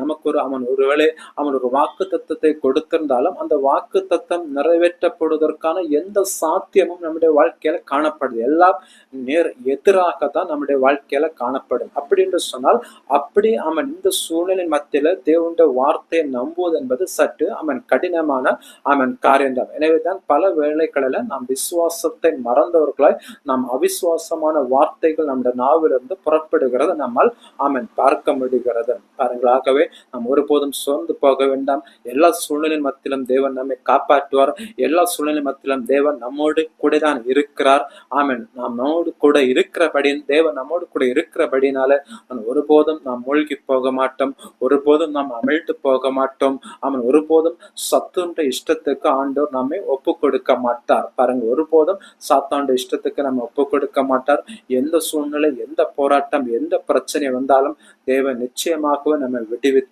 நமக்கு அவன் ஒருவேளை அவன் ஒரு வாக்கு தத்தத்தை கொடுத்திருந்தாலும் அந்த வாக்கு தத்தம் நிறைவேற்றப்படுவதற்கான எந்த சாத்தியமும் நம்முடைய வாழ்க்கையில காணப்படுது. எல்லாம் எதிராக தான் நம்முடைய வாழ்க்கையில காணப்படும். அப்படி என்று சொன்னால் அப்படி அவன் இந்த சூழ்நிலை மத்தியில தேவனுடைய வார்த்தையை நம்புவது என்பது சற்று அவன் கடினமான அவன் காரியம்தான். எனவேதான் பல வேளைகளில நாம் விசுவாசத்தை மறந்தவர்களாய் நாம் அவிசுவாசமான வார்த்தைகள் நம்முடைய நாவிலிருந்து புறப்படுகிறது நம்மால் பார்க்க முடிகிறது. பாருங்களாகவே நாம் ஒருபோதும் சோர்ந்து போக வேண்டாம். எல்லா சூழ்நிலை மத்தியிலும் தேவன் நம்மை காப்பாற்றுவார். எல்லா சூழ்நிலை மத்தியிலும் தேவன் நம்மோடு கூட தான் இருக்கிறார். நாம் நம்மோடு கூட இருக்கிறபடி தேவன் நம்மோடு கூட இருக்கிறபடினால ஒருபோதும் நாம் மூழ்கி போக மாட்டோம். ஒருபோதும் நாம் அமிழ்த்து போக மாட்டோம். ஒருபோதும் சத்துன்ற இஷ்டத்துக்கு ஆண்டவர் நம்மை ஒப்பு கொடுக்க மாட்டார். பாருங்க, ஒருபோதும் சாத்தாண்ட இஷ்டத்துக்கு நம்ம ஒப்பு கொடுக்க மாட்டார். எந்த சூழ்நிலை, எந்த போராட்டம், எந்த பிரச்சனை வந்தாலும் தேவன் நிச்சயமாகவே நம்ம விடுவித்து